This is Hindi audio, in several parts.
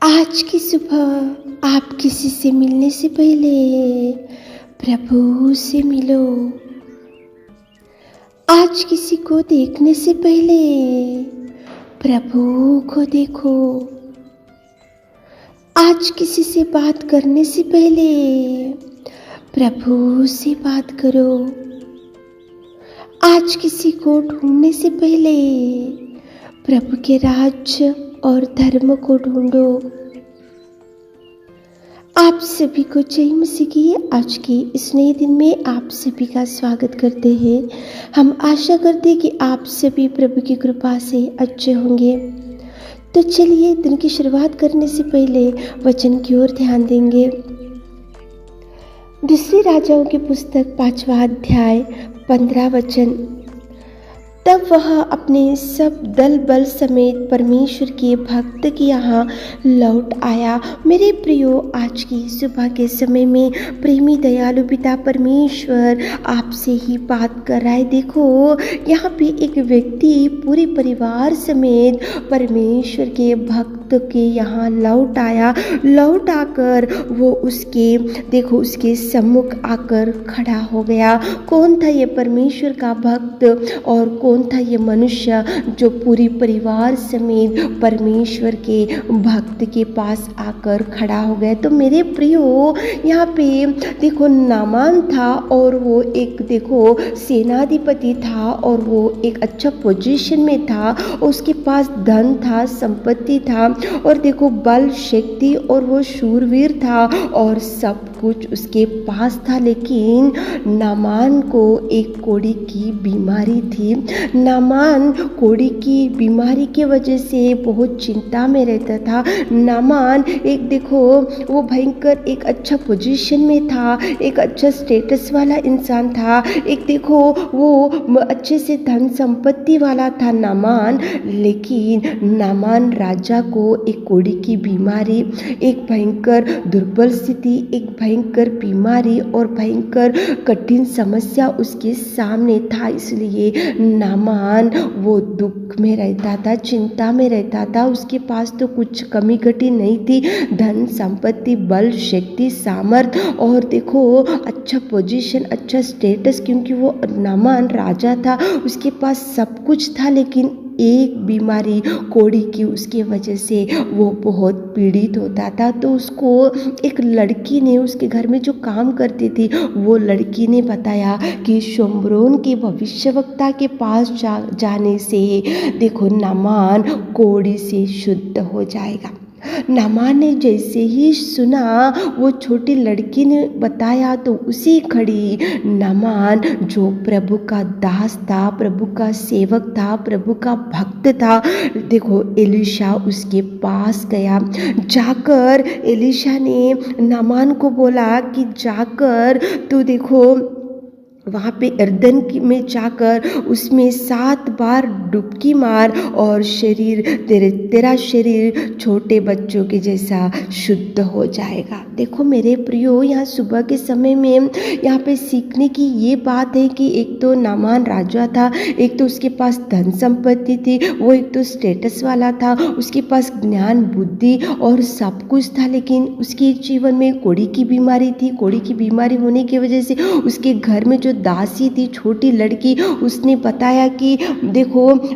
आज की सुबह आप किसी से मिलने से पहले प्रभु से मिलो। आज किसी को देखने से पहले प्रभु को देखो। आज किसी से बात करने से पहले प्रभु से बात करो। आज किसी को ढूंढने से पहले प्रभु के राज्य और धर्म को ढूंढो। आप सभी को जय मसीह की आज के इस नए दिन में आप सभी का स्वागत करते हैं। हम आशा करते हैं कि आप सभी प्रभु की कृपा से अच्छे होंगे। तो चलिए दिन की शुरुआत करने से पहले वचन की ओर ध्यान देंगे। दूसरी राजाओं की पुस्तक 5वां अध्याय 15 वचन। तब वह अपने सब दल बल समेत परमेश्वर के भक्त के यहाँ लौट आया। मेरे प्रियो, आज की सुबह के समय में प्रेमी दयालु पिता परमेश्वर आपसे ही बात कर रहा है। देखो, यहाँ पे एक व्यक्ति पूरे परिवार समेत परमेश्वर के भक्त के यहाँ लौट आया। लौट आकर वो उसके सम्मुख आकर खड़ा हो गया। कौन था ये परमेश्वर का भक्त और कौन था ये मनुष्य जो पूरी परिवार समेत परमेश्वर के भक्त के पास आकर खड़ा हो गया? तो मेरे प्रियो, यहाँ पे देखो नामान था और वो एक सेनाधिपति था और वो एक अच्छा पोजीशन में था। उसके पास धन था, संपत्ति था और देखो बल शक्ति और वो शूरवीर था और सब कुछ उसके पास था। लेकिन नामान को एक कोढ़ी की बीमारी थी। नामान कोढ़ी की बीमारी के वजह से बहुत चिंता में रहता था। नामान वो भयंकर एक अच्छा पोजीशन में था, एक अच्छा स्टेटस वाला इंसान था, वो अच्छे से धन संपत्ति वाला था नामान। लेकिन नामान राजा को एक कोढ़ी की बीमारी, एक भयंकर दुर्बल स्थिति, एक भयंकर बीमारी और भयंकर कठिन समस्या उसके सामने था। इसलिए नामान वो दुख में रहता था, चिंता में रहता था। उसके पास तो कुछ कमी घटी नहीं थी, धन संपत्ति बल शक्ति सामर्थ और अच्छा पोजीशन, अच्छा स्टेटस, क्योंकि वो नामान राजा था, उसके पास सब कुछ था। लेकिन एक बीमारी कोढ़ी की उसके वजह से वो बहुत पीड़ित होता था। तो उसको एक लड़की ने, उसके घर में जो काम करती थी वो लड़की ने बताया कि शोम्रोन के भविष्यवक्ता के पास जाने से नामान कोढ़ी से शुद्ध हो जाएगा। नामान ने जैसे ही सुना, वो छोटी लड़की ने बताया, तो उसी घड़ी नामान जो प्रभु का दास था, प्रभु का सेवक था, प्रभु का भक्त था, एलीशा उसके पास गया। जाकर एलीशा ने नामान को बोला कि जाकर तू वहाँ पे यरदन में जाकर उसमें 7 बार डुबकी मार और तेरा शरीर छोटे बच्चों के जैसा शुद्ध हो जाएगा। मेरे प्रियो, यहाँ सुबह के समय में यहाँ पे सीखने की ये बात है कि एक तो नामान राजा था, एक तो उसके पास धन संपत्ति थी, वो एक तो स्टेटस वाला था, उसके पास ज्ञान बुद्धि और सब कुछ था। लेकिन उसके जीवन में कोढ़ी की बीमारी थी। कोढ़ी की बीमारी होने की वजह से उसके घर में जो दासी थी, छोटी लड़की, उसने बताया कि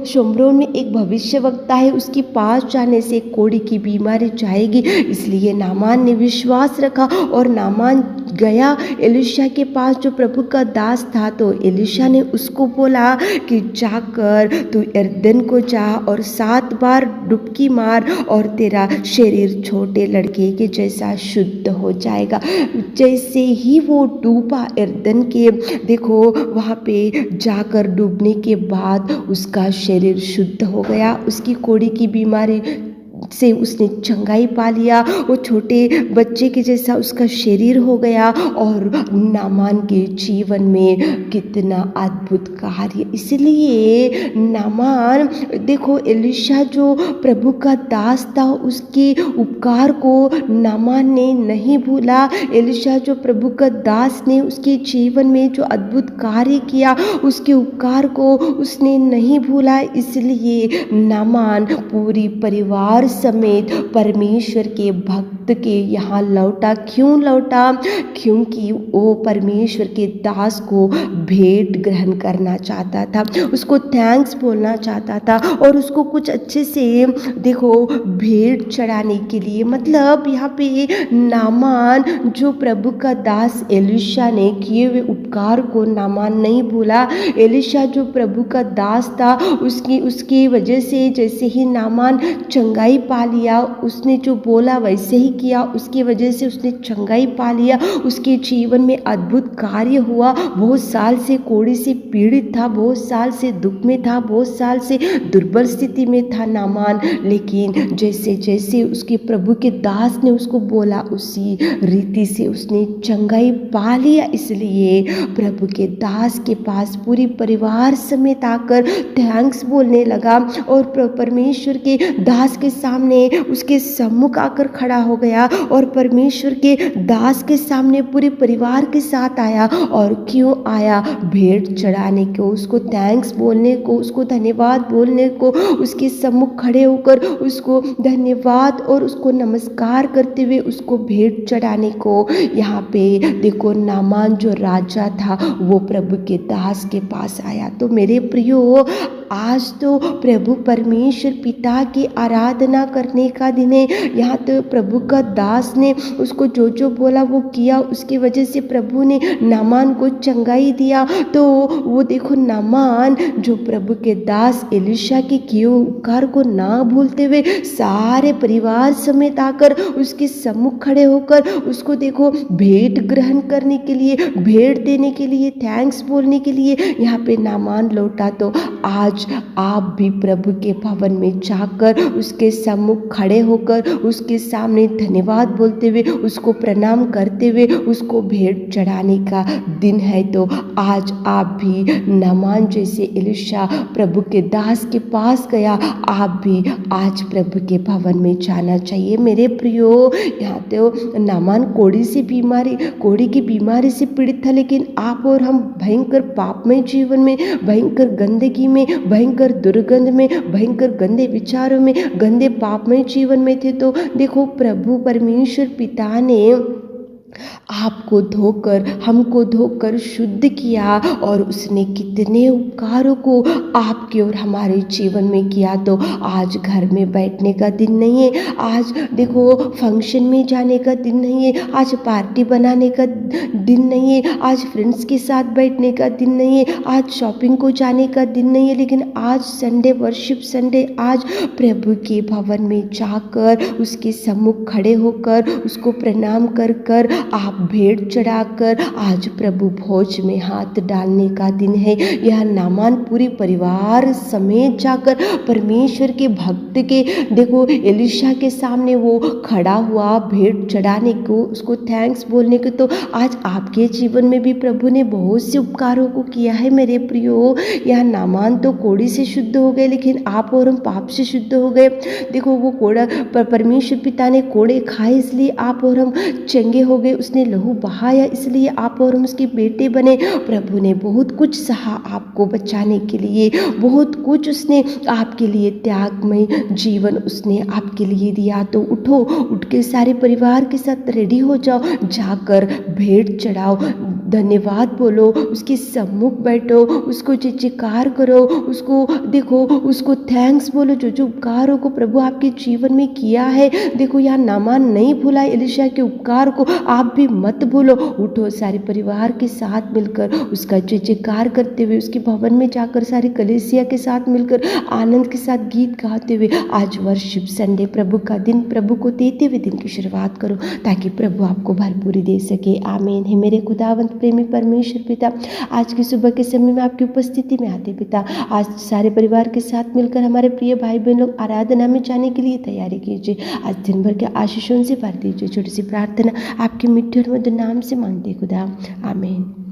शोम्रोन में एक भविष्यवक्ता है, उसके पास जाने से कोढ़ी की बीमारी जाएगी। इसलिए नामान ने विश्वास रखा और नामान गया एलीशा के पास जो प्रभु का दास था। तो एलीशा ने उसको बोला कि जाकर तू यरदन को जा और 7 बार डुबकी मार और तेरा शरीर छोटे लड़के के जैसा शुद्ध हो जाएगा। जैसे ही वो डूबा यरदन के, वहाँ पे जाकर डूबने के बाद उसका शरीर शुद्ध हो गया। उसकी कोढ़ी की बीमारी से उसने चंगाई पा लिया। वो छोटे बच्चे के जैसा उसका शरीर हो गया और नामान के जीवन में कितना अद्भुत कार्य। इसलिए नामान एलीशा जो प्रभु का दास था, उसके उपकार को नामान ने नहीं भूला। एलीशा जो प्रभु का दास ने उसके जीवन में जो अद्भुत कार्य किया, उसके उपकार को उसने नहीं भूला। इसलिए नामान पूरी परिवार समेत परमेश्वर के भक्त के यहाँ लौटा। क्यों लौटा? क्योंकि वो परमेश्वर के दास को भेंट ग्रहण करना चाहता था, उसको थैंक्स बोलना चाहता था और उसको कुछ अच्छे से देखो भेंट चढ़ाने के लिए। मतलब यहाँ पे नामान जो प्रभु का दास एलिशा ने किए हुए उपकार को नामान नहीं भूला। एलिशा जो प्रभु का दास था, उसकी वजह से जैसे ही नामान चंगाई पा लिया, उसने जो बोला वैसे ही किया, उसकी वजह से उसने चंगाई पा लिया। उसके जीवन में अद्भुत कार्य हुआ। बहुत साल से कोढ़ी से पीड़ित था, बहुत साल से दुख में था, बहुत साल से दुर्बल स्थिति में था नामान, लेकिन जैसे जैसे उसके प्रभु के दास ने उसको बोला उसी रीति से उसने चंगाई पा लिया। इसलिए प्रभु के दास के पास पूरी परिवार समेत आकर थैंक्स बोलने लगा और परमेश्वर के दास के सामने उसके सम्मुख आकर खड़ा हो गया और परमेश्वर के दास के सामने पूरे परिवार के साथ आया। और क्यों आया? भेंट चढ़ाने को, उसको थैंक्स बोलने को, उसको धन्यवाद बोलने को, उसके सम्मुख खड़े होकर उसको धन्यवाद और उसको नमस्कार करते हुए उसको भेंट चढ़ाने को। यहाँ पे देखो नामान जो राजा था वो प्रभु के दास के पास आया। तो मेरे प्रियो, आज तो प्रभु परमेश्वर पिता की आराधना करने का दिन है। यहाँ तो प्रभु का दास ने उसको जो जो बोला वो किया, उसकी वजह से प्रभु ने नामान को चंगाई दिया। तो वो देखो नामान जो प्रभु के दास एलिशा के किए उपकार को ना भूलते हुए सारे परिवार समेत आकर उसके सम्मुख खड़े होकर उसको देखो भेंट ग्रहण करने के लिए, भेंट देने के लिए, थैंक्स बोलने के लिए यहाँ पे नामान लौटा। तो आज आप भी प्रभु के भवन में जाकर उसके सम्मुख खड़े होकर उसके सामने धन्यवाद बोलते हुए, उसको प्रणाम करते हुए उसको भेंट चढ़ाने का दिन है। तो आज आप भी नामान जैसे एलिशा प्रभु के दास के पास गया, आप भी आज प्रभु के भवन में जाना चाहिए। मेरे प्रियो, यहाँ तो नामान कोढ़ी की बीमारी से पीड़ित था, लेकिन आप और हम भयंकर पापमय जीवन में, भयंकर गंदगी में, भयंकर दुर्गंध में, भयंकर गंदे विचारों में, गंदे पापमय जीवन में थे। तो देखो प्रभु परमेश्वर पिता ने आपको धोकर, हमको धोकर शुद्ध किया और उसने कितने उपकारों को आपके और हमारे जीवन में किया। तो आज घर में बैठने का दिन नहीं है, आज देखो फंक्शन में जाने का दिन नहीं है, आज पार्टी बनाने का दिन नहीं है, आज फ्रेंड्स के साथ बैठने का दिन नहीं है, आज शॉपिंग को जाने का दिन नहीं है, लेकिन आज संडे, वर्शिप संडे, आज प्रभु के भवन में जाकर उसके सम्मुख खड़े होकर उसको प्रणाम कर कर आप भेंट चढ़ाकर आज प्रभु भोज में हाथ डालने का दिन है। यह नामान पूरी परिवार समेत जाकर परमेश्वर के भक्त के देखो एलिशा के सामने वो खड़ा हुआ भेंट चढ़ाने को, उसको थैंक्स बोलने को। तो आज आपके जीवन में भी प्रभु ने बहुत से उपकारों को किया है मेरे प्रियो। यह नामान तो कोढ़ी से शुद्ध हो गए, लेकिन आप और हम पाप से शुद्ध हो गए। देखो वो कोड़ा परमेश्वर पिता ने कोड़े खाए, इसलिए आप और हम चंगे हो गए। उसने लहू बहाया, इसलिए आप और हम उसके बेटे बने। प्रभु ने बहुत कुछ सहा आपको बचाने के लिए, बहुत कुछ उसने आपके लिए त्यागमय जीवन उसने आपके लिए दिया। तो उठो, उठ के सारे परिवार के साथ रेडी हो जाओ, जाकर भेंट चढ़ाओ, धन्यवाद बोलो, उसके सम्मुख बैठो, उसको जयकार करो, उसको देखो, उसको थैंक्स बोलो जो जो उपकारों को प्रभु आपके जीवन में किया है। देखो यहाँ नामान नहीं भूला एलिशा के उपकार को, आप भी मत भूलो। उठो, सारे परिवार के साथ मिलकर उसका जयकार करते हुए, उसके भवन में जाकर सारे कलीसिया के साथ मिलकर आनंद के साथ गीत गाते हुए आज वर्शिप संडे, प्रभु का दिन, प्रभु को देते हुए दिन की शुरुआत करो, ताकि प्रभु आपको भरपूरी दे सके। आमीन। है मेरे खुदावंत प्रेमी परमेश्वर पिता, आज की सुबह के समय में आपकी उपस्थिति में आते पिता, आज सारे परिवार के साथ मिलकर हमारे प्रिय भाई बहन लोग आराधना में जाने के लिए तैयारी कीजिए। आज दिन भर के आशीषों से भर दीजिए। छोटी सी प्रार्थना आपके मिट्टी और मधुर नाम से मांगते खुदा, आमीन।